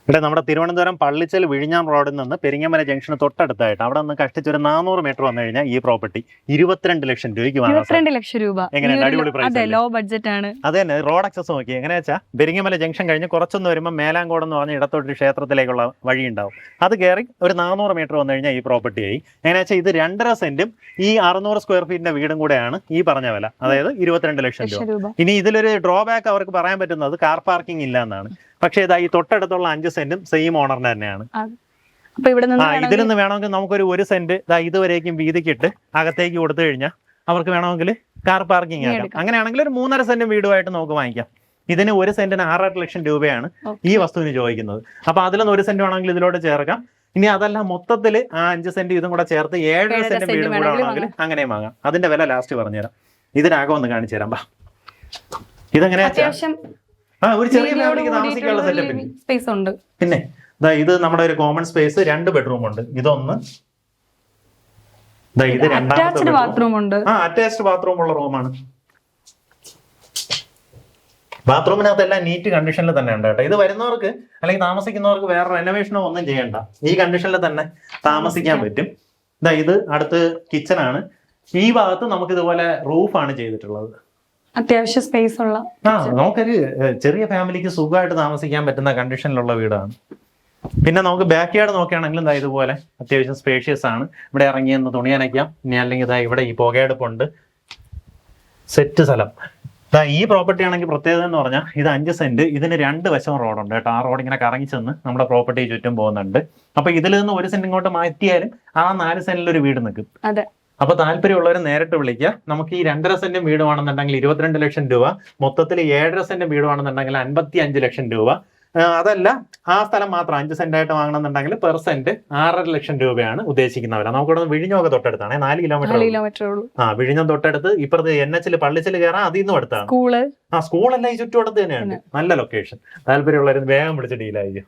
ഇവിടെ നമ്മുടെ തിരുവനന്തപുരം പള്ളിച്ചൽ വിഴിഞ്ഞാം റോഡിൽ നിന്ന് പെരിങ്ങമല ജംഗ്ഷന് തൊട്ടടുത്തായിട്ട് അവിടെ നിന്ന് കഷ്ടിച്ചൊരു 400 മീറ്റർ വന്നു കഴിഞ്ഞാൽ ഈ പ്രോപ്പർട്ടി 22 ലക്ഷം രൂപയ്ക്ക് വാങ്ങാം. 22 ലക്ഷം രൂപ. എങ്ങനെയാണ്? അടിപൊളി പ്രൈസ്. ലോ ബഡ്ജറ്റ് ആണ്. അത് തന്നെ. റോഡ് ആക്സസ് നോക്കി എങ്ങനെയാ വെച്ചാൽ പെരിങ്ങമല ജംഗ്ഷൻ കഴിഞ്ഞ് കുറച്ചൊന്ന് വരുമ്പോൾ മേലാങ്കോട് എന്ന് പറഞ്ഞ ഇടത്തോട്ട് ക്ഷേത്രത്തിലേക്കുള്ള വഴി ഉണ്ടാവും. അത് കയറി ഒരു 400 മീറ്റർ വന്നു കഴിഞ്ഞാൽ ഈ പ്രോപ്പർട്ടി ആയി. എങ്ങനെയാ വെച്ചാൽ ഇത് 2.5 സെന്റും ഈ 600 സ്ക്വയർ ഫീറ്റിന്റെ വീടും കൂടെയാണ് ഈ പറഞ്ഞ വില, അതായത് 22 ലക്ഷം രൂപ. ഇനി ഇതിലൊരു ഡ്രോബാക്ക് അവർക്ക് പറയാൻ പറ്റുന്നത് കാർ പാർക്കിംഗ് ഇല്ല എന്നാണ്. പക്ഷേ ഇതാ ഈ തൊട്ടടുത്തുള്ള 5 സെന്റും സെയിം ഓണറിന് തന്നെയാണ്. ഇതിൽ നിന്ന് വേണമെങ്കിൽ നമുക്കൊരു 1 സെന്റ് ഇതുവരേക്കും വീതിക്കിട്ട് അകത്തേക്ക് കൊടുത്തു കഴിഞ്ഞാൽ അവർക്ക് വേണമെങ്കിൽ കാർ പാർക്കിംഗ് ആക്കാം. അങ്ങനെയാണെങ്കിൽ ഒരു 3.5 സെന്റ് വീടുമായിട്ട് നമുക്ക് വാങ്ങിക്കാം. ഇതിന് 1 സെന്റിന് 6.5 ലക്ഷം രൂപയാണ് ഈ വസ്തുവിന് ചോദിക്കുന്നത്. അപ്പൊ അതിലൊന്ന് 1 സെന്റ് വേണമെങ്കിൽ ഇതിലോട്ട് ചേർക്കാം. ഇനി അതല്ല മൊത്തത്തിൽ ആ 5 സെന്റ് ഇതും കൂടെ ചേർത്ത് 7.5 സെന്റ് വീടും കൂടെ ആണെങ്കിൽ അങ്ങനെയും വാങ്ങാം. അതിന്റെ വില ലാസ്റ്റ് പറഞ്ഞുതരാം. ഇതിനാകം ഒന്ന് കാണിച്ചു തരാം. ഇതെങ്ങനെയാ? ഒരു ചെറിയ ഫാമിലിക്ക് താമസിക്കാനുള്ള സെറ്റപ്പ് സ്പേസ് ഉണ്ട്. പിന്നെ ഇത് നമ്മുടെ ഒരു കോമൺ സ്പേസ്, 2 ബെഡ്റൂം ഉണ്ട്. ഇതൊന്ന്, ഇത് രണ്ടാമത്തെ ബാത്റൂം ഉണ്ട്. അറ്റാച്ച്ഡ് ബാത്റൂം ഉള്ള റൂമാണ്. ബാത്റൂമിനകത്ത് എല്ലാം നീറ്റ് കണ്ടീഷനിൽ തന്നെ ഉണ്ട് കേട്ടോ. ഇത് വരുന്നവർക്ക് അല്ലെങ്കിൽ താമസിക്കുന്നവർക്ക് വേറെ റെനോവേഷനോ ഒന്നും ചെയ്യണ്ട. ഈ കണ്ടീഷനിൽ തന്നെ താമസിക്കാൻ പറ്റും. ഇത് അടുത്ത് കിച്ചൺ ആണ്. ഈ ഭാഗത്ത് നമുക്ക് ഇതുപോലെ റൂഫാണ് ചെയ്തിട്ടുള്ളത്. അത്യാവശ്യം സ്പേസ് ഉള്ള, നമുക്കൊരു ചെറിയ ഫാമിലിക്ക് സുഖമായിട്ട് താമസിക്കാൻ പറ്റുന്ന കണ്ടീഷനിലുള്ള വീടാണ്. പിന്നെ നമുക്ക് ബാക്ക് യാർഡ് നോക്കുകയാണെങ്കിലും ഇതുപോലെ അത്യാവശ്യം സ്പേഷ്യസ് ആണ്. ഇവിടെ ഇറങ്ങി ഒന്ന് തുണി നനയ്ക്കാം. ഇനി അല്ലെങ്കിൽ ഇവിടെ ഈ പുകയടുപ്പുണ്ട്. സെറ്റ് സ്ഥലം. ഈ പ്രോപ്പർട്ടി ആണെങ്കിൽ പ്രത്യേകത എന്ന് പറഞ്ഞാൽ ഇത് 5 സെന്റ്. ഇതിന് 2 വശം റോഡുണ്ട് കേട്ടോ. ആ റോഡ് ഇങ്ങനെ കറങ്ങി ചെന്ന് നമ്മുടെ പ്രോപ്പർട്ടി ചുറ്റും പോകുന്നുണ്ട്. അപ്പൊ ഇതിൽ നിന്ന് 1 സെന്റ് ഇങ്ങോട്ട് മാറ്റിയാലും ആ 4 സെന്റിൽ ഒരു വീട് നിൽക്കും. അപ്പൊ താല്പര്യമുള്ളവർ നേരിട്ട് വിളിക്കുക. നമുക്ക് ഈ 2.5 സെന്റും വീടുവാണെന്നുണ്ടെങ്കിൽ 22 ലക്ഷം രൂപ, മൊത്തത്തിൽ 7.5 സെന്റും വീടുവാണെന്നുണ്ടെങ്കിൽ 55 ലക്ഷം രൂപ. അതല്ല ആ സ്ഥലം മാത്രം 5 സെന്റ് ആയിട്ട് വാങ്ങണമെന്നുണ്ടെങ്കിൽ പെർ സെന്റ് 6.5 ലക്ഷം രൂപയാണ് ഉദ്ദേശിക്കുന്നവരാ. നമുക്കിവിടെ വിഴിഞ്ഞമൊക്കെ തൊട്ടടുത്താണ്, 4 കിലോമീറ്റർ. വിഴിഞ്ഞം തൊട്ടടുത്ത്. ഇപ്പുറത്ത് NH പള്ളിച്ചൽ കയറാൻ അതിൽ നിന്നും അടുത്താണ്. സ്കൂളെല്ലാം ഈ ചുറ്റുവട്ടത്ത് തന്നെയാണ്. നല്ല ലൊക്കേഷൻ. താല്പര്യമുള്ളവർ വേഗം വിളിച്ച് ഡീലായിരിക്കും.